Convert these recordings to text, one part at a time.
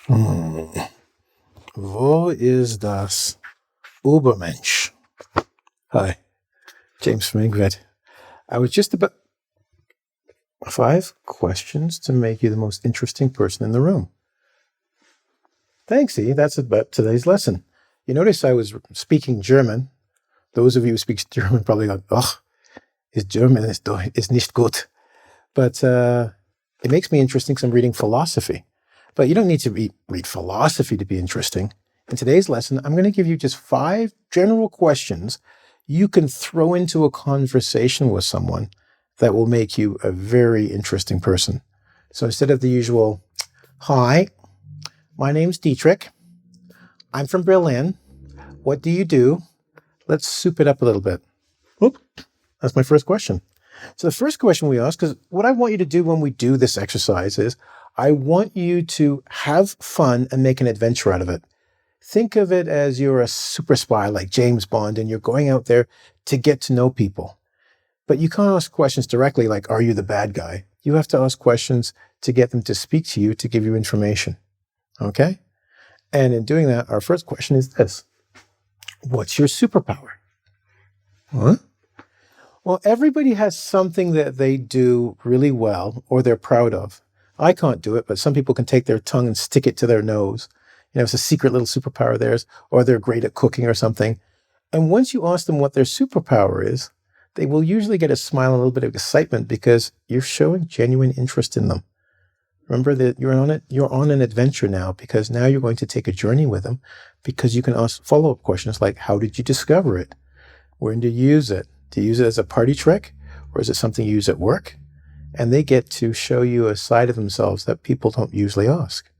Hm. Wo ist das Übermensch? Hi, James from engVid. I was just about 5 questions to make you the most interesting person in the room. Thanks, E. That's about today's lesson. You notice I was speaking German. Those of you who speak German probably go, ugh, his German is nicht gut. But it makes me interesting because I'm reading philosophy. But you don't need to read philosophy to be interesting. In today's lesson, I'm going to give you just 5 general questions you can throw into a conversation with someone that will make you a very interesting person. So instead of the usual, hi, my name's Dietrich. I'm from Berlin. What do you do? Let's soup it up a little bit. Oop, that's my first question. So the first question we ask, because what I want you to do when we do this exercise is, I want you to have fun and make an adventure out of it. Think of it as you're a super spy like James Bond and you're going out there to get to know people. But you can't ask questions directly like, are you the bad guy? You have to ask questions to get them to speak to you, to give you information. Okay? And in doing that, our first question is this. What's your superpower? Huh? Well, everybody has something that they do really well or they're proud of. I can't do it, but some people can take their tongue and stick it to their nose. You know, it's a secret little superpower of theirs, or they're great at cooking or something. And once you ask them what their superpower is, they will usually get a smile and a little bit of excitement because you're showing genuine interest in them. Remember that you're on an adventure now because now you're going to take a journey with them because you can ask follow-up questions like, how did you discover it? When did you use it? Do you use it as a party trick? Or is it something you use at work? And they get to show you a side of themselves that people don't usually ask.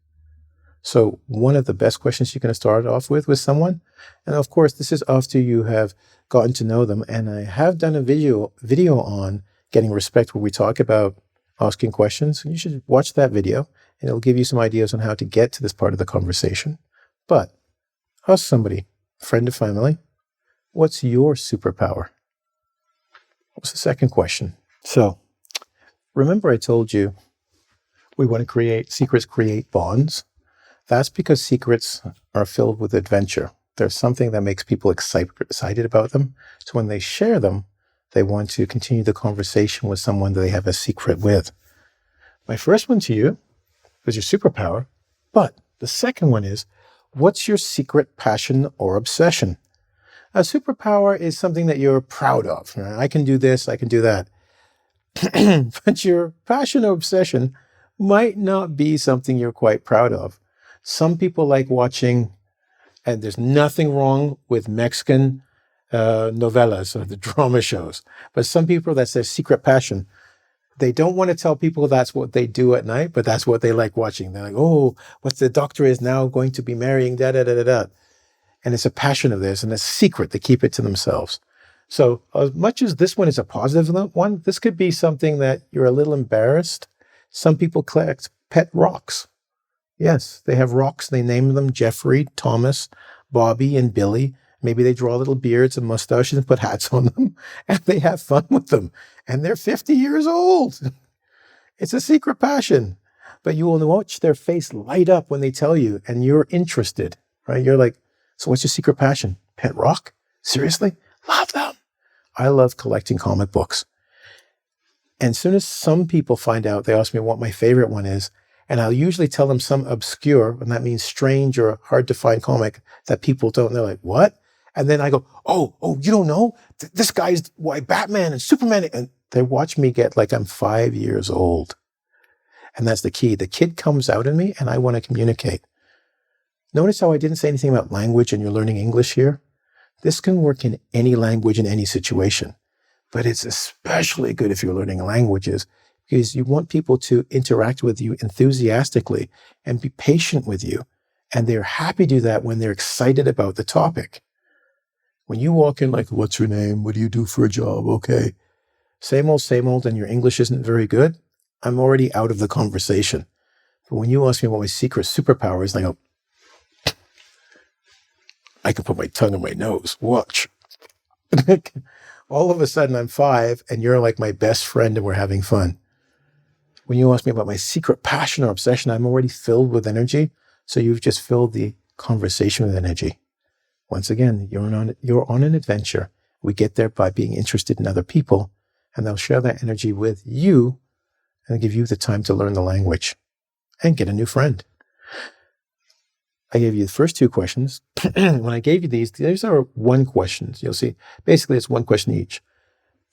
So one of the best questions you can start off with someone, and of course, this is after you have gotten to know them. And I have done a video on getting respect where we talk about asking questions. You should watch that video and it'll give you some ideas on how to get to this part of the conversation. But ask somebody, friend or family, what's your superpower? What's the second question? So remember I told you we want to create bonds. That's because secrets are filled with adventure. There's something that makes people excited about them. So when they share them, they want to continue the conversation with someone that they have a secret with. My first one to you is your superpower. But the second one is, what's your secret passion or obsession? A superpower is something that you're proud of. Right? I can do this, I can do that. But your passion or obsession might not be something you're quite proud of. Some people like watching, and there's nothing wrong with Mexican novellas or the drama shows, but some people, that's their secret passion. They don't want to tell people that's what they do at night, but that's what they like watching. They're like, oh, what the doctor is now going to be marrying, da-da-da-da-da. And it's a passion of theirs and a secret. They keep it to themselves. So as much as this one is a positive one, this could be something that you're a little embarrassed. Some people collect pet rocks. Yes, they have rocks. They name them Jeffrey, Thomas, Bobby, and Billy. Maybe they draw little beards and mustaches and put hats on them, and they have fun with them. And they're 50 years old. It's a secret passion. But you will watch their face light up when they tell you, and you're interested, right? You're like, so what's your secret passion? Pet rock? Seriously? Love them. I love collecting comic books. And as soon as some people find out, they ask me what my favorite one is, and I'll usually tell them some obscure, and that means strange or hard to find comic that people don't. They're like, what? And then I go, oh, you don't know? This guy's why Batman and Superman. And they watch me get like I'm 5 years old. And that's the key. The kid comes out in me and I want to communicate. Notice how I didn't say anything about language and you're learning English here? This can work in any language in any situation. But it's especially good if you're learning languages because you want people to interact with you enthusiastically and be patient with you. And they're happy to do that when they're excited about the topic. When you walk in like, what's your name? What do you do for a job? Okay. Same old, and your English isn't very good, I'm already out of the conversation. But when you ask me what my secret superpower is, and I go, I can put my tongue in my nose. Watch. All of a sudden I'm 5 and you're like my best friend and we're having fun. When you ask me about my secret passion or obsession, I'm already filled with energy. So you've just filled the conversation with energy. Once again, you're on an adventure. We get there by being interested in other people, and they'll share that energy with you and give you the time to learn the language and get a new friend. I gave you the first two questions. When I gave you these are one questions. You'll see, basically it's one question each.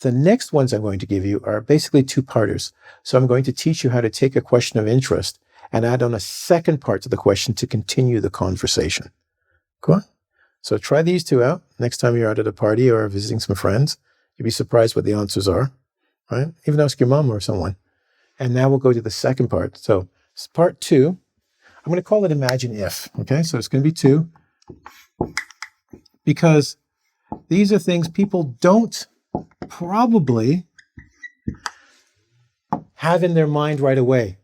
The next ones I'm going to give you are basically two-parters. So I'm going to teach you how to take a question of interest and add on a second part to the question to continue the conversation. Cool? So try these two out. Next time you're out at a party or visiting some friends, you'll be surprised what the answers are, right? Even ask your mom or someone. And now we'll go to the second part. So part two, I'm going to call it Imagine If. Okay, so it's going to be two, because these are things people don't probably have in their mind right away.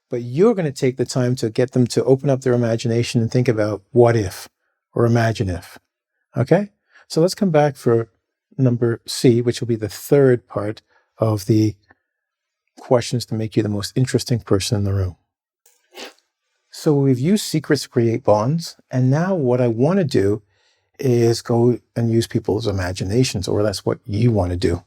But you're going to take the time to get them to open up their imagination and think about what if or imagine if. Okay, so let's come back for number C, which will be the third part of the questions to make you the most interesting person in the room. So we've used secrets to create bonds, and now what I want to do is go and use people's imaginations, or that's what you want to do.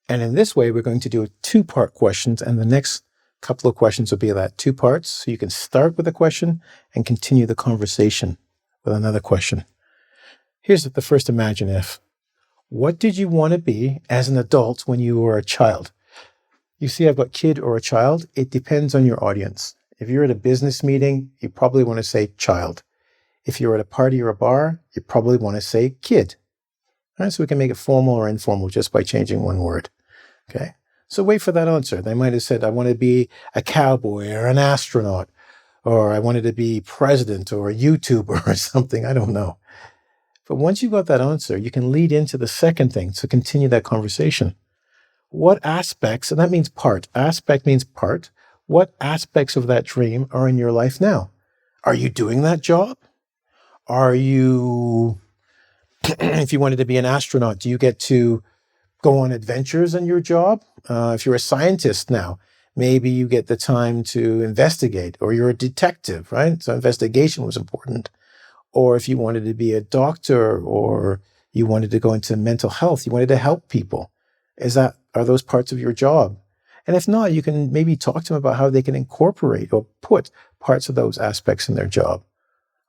And in this way, we're going to do two-part questions, and the next couple of questions will be that two parts. So you can start with a question and continue the conversation with another question. Here's the first Imagine If. What did you want to be as an adult when you were a child? You see, I've got kid or a child. It depends on your audience. If you're at a business meeting, you probably want to say child. If you're at a party or a bar, you probably want to say kid. All right, so we can make it formal or informal just by changing one word. Okay, so wait for that answer. They might have said, I want to be a cowboy or an astronaut, or I wanted to be president or a YouTuber or something. I don't know. But once you've got that answer, you can lead into the second thing to continue that conversation. What aspects, and that means part, aspect means part, what aspects of that dream are in your life now? Are you doing that job? Are you, if you wanted to be an astronaut, do you get to go on adventures in your job? If you're a scientist now, maybe you get the time to investigate, or you're a detective, right? So investigation was important. Or if you wanted to be a doctor, or you wanted to go into mental health, you wanted to help people. Are those parts of your job? And if not, you can maybe talk to them about how they can incorporate or put parts of those aspects in their job.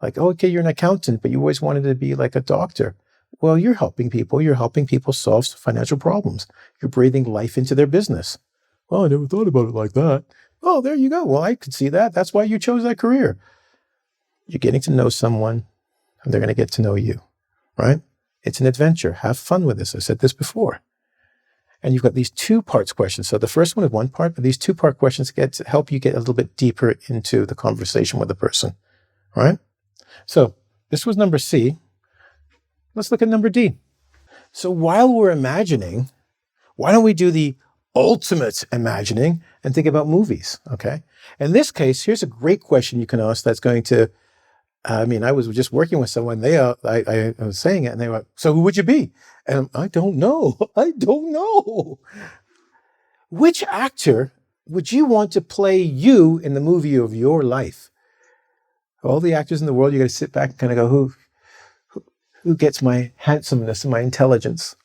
Like, oh, okay, you're an accountant, but you always wanted to be like a doctor. Well, you're helping people. You're helping people solve financial problems. You're breathing life into their business. Well, I never thought about it like that. Oh, there you go. Well, I could see that. That's why you chose that career. You're getting to know someone, and they're going to get to know you, right? It's an adventure. Have fun with this. I said this before. And you've got these two parts questions. So the first one is one part, but these two-part questions help you get a little bit deeper into the conversation with the person, right? So this was number C. Let's look at number D. So while we're imagining, why don't we do the ultimate imagining and think about movies, okay? In this case, here's a great question you can ask that's going to, I was just working with someone, I was saying it, and they were, so who would you be? And I don't know. I don't know. Which actor would you want to play you in the movie of your life? All the actors in the world, you got to sit back and kind of go, who gets my handsomeness and my intelligence?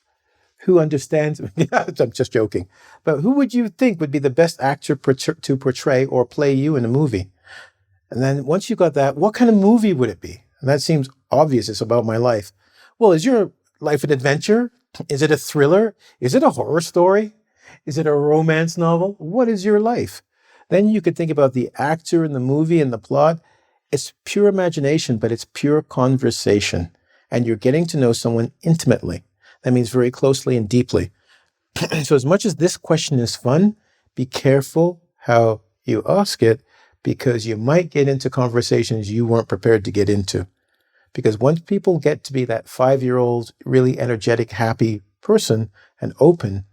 Who understands? I'm just joking. But who would you think would be the best actor to portray or play you in a movie? And then once you got that, what kind of movie would it be? And that seems obvious. It's about my life. Well, is your life an adventure? Is it a thriller? Is it a horror story? Is it a romance novel? What is your life? Then you could think about the actor in the movie and the plot. It's pure imagination, but it's pure conversation. And you're getting to know someone intimately. That means very closely and deeply. So as much as this question is fun, be careful how you ask it, because you might get into conversations you weren't prepared to get into. Because once people get to be that 5-year-old, really energetic, happy person and open,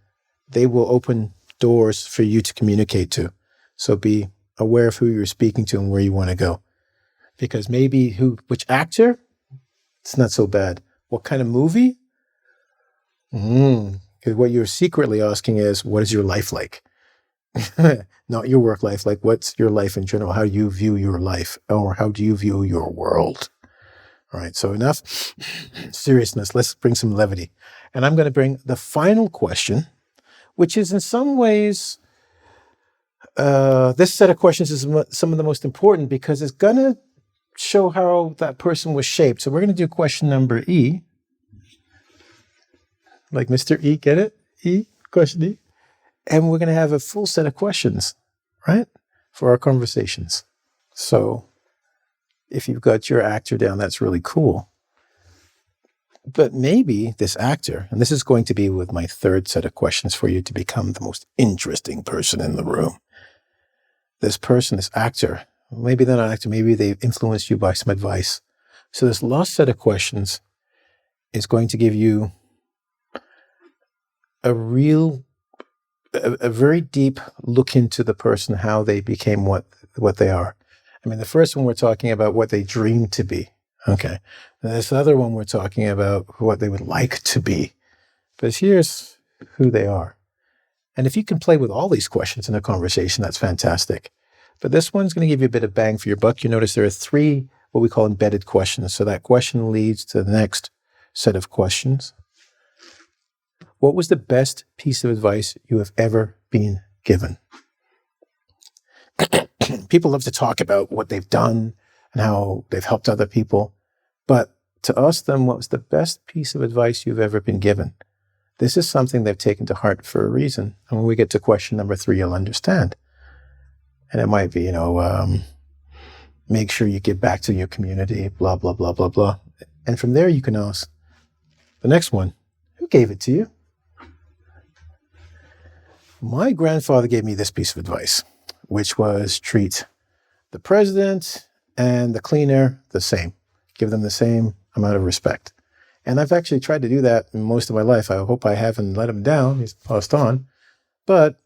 they will open doors for you to communicate to. So be aware of who you're speaking to and where you want to go. Because maybe which actor? It's not so bad. What kind of movie? Because what you're secretly asking is, what is your life like? Not your work life, like what's your life in general? How do you view your life? Or how do you view your world? All right, so enough seriousness. Let's bring some levity. And I'm going to bring the final question, which is in some ways, this set of questions is some of the most important because it's going to show how that person was shaped. So we're going to do question number E. Like Mr. E, get it? E, question E. And we're going to have a full set of questions, right? For our conversations. So if you've got your actor down, that's really cool. But maybe this actor, and this is going to be with my third set of questions for you to become the most interesting person in the room. This person, this actor, maybe they're not an actor, maybe they've influenced you by some advice. So this last set of questions is going to give you a very deep look into the person, how they became what they are. I mean, the first one we're talking about what they dreamed to be. Okay. And this other one we're talking about what they would like to be. But here's who they are. And if you can play with all these questions in a conversation, that's fantastic. But this one's going to give you a bit of bang for your buck. You notice there are 3 what we call embedded questions. So that question leads to the next set of questions. What was the best piece of advice you have ever been given? People love to talk about what they've done and how they've helped other people. But to ask them, what was the best piece of advice you've ever been given? This is something they've taken to heart for a reason. And when we get to question number 3, you'll understand. And it might be, make sure you give back to your community, blah, blah, blah, blah, blah. And from there, you can ask the next one, who gave it to you? My grandfather gave me this piece of advice, which was treat the president and the cleaner the same. Give them the same amount of respect. And I've actually tried to do that in most of my life. I hope I haven't let him down. He's passed on. But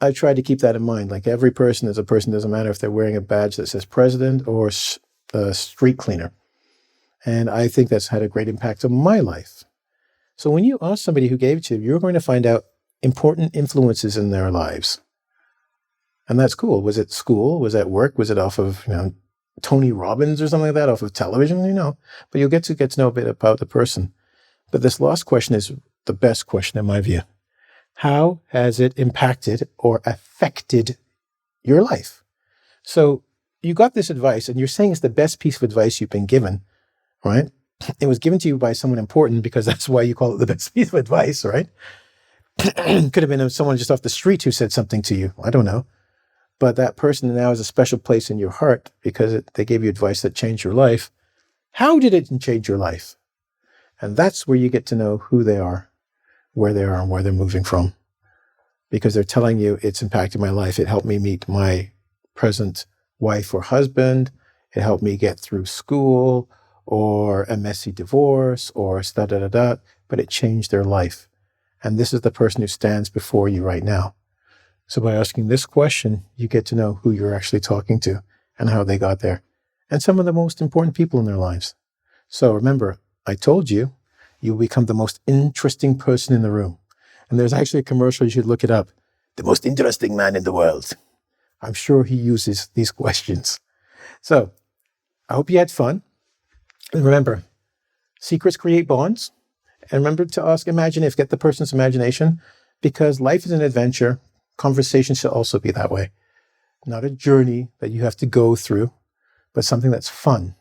I tried to keep that in mind. Like every person is a person. Doesn't matter if they're wearing a badge that says president or street cleaner. And I think that's had a great impact on my life. So when you ask somebody who gave it to you, you're going to find out important influences in their lives. And that's cool. Was it school? Was it work? Was it off of, Tony Robbins or something like that, off of television? But you'll get to know a bit about the person. But this last question is the best question in my view. How has it impacted or affected your life? So you got this advice and you're saying it's the best piece of advice you've been given, right? It was given to you by someone important because that's why you call it the best piece of advice, right? Could have been someone just off the street who said something to you. I don't know. But that person now has a special place in your heart because they gave you advice that changed your life. How did it change your life? And that's where you get to know who they are, where they are, and where they're moving from. Because they're telling you it's impacted my life. It helped me meet my present wife or husband. It helped me get through school or a messy divorce or da-da-da-da. But it changed their life. And this is the person who stands before you right now. So by asking this question, you get to know who you're actually talking to and how they got there. And some of the most important people in their lives. So remember, I told you, you'll become the most interesting person in the room. And there's actually a commercial, you should look it up. The most interesting man in the world. I'm sure he uses these questions. So I hope you had fun. And remember, secrets create bonds. And remember to ask, imagine if, get the person's imagination, because life is an adventure. Conversation should also be that way. Not a journey that you have to go through, but something that's fun,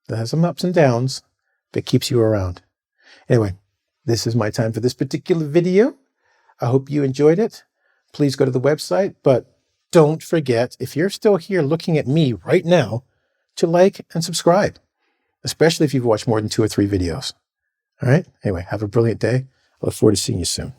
that has some ups and downs, but keeps you around. Anyway, this is my time for this particular video. I hope you enjoyed it. Please go to the website, but don't forget, if you're still here looking at me right now, to like and subscribe, especially if you've watched more than 2 or 3 videos. All right? Anyway, have a brilliant day. I look forward to seeing you soon.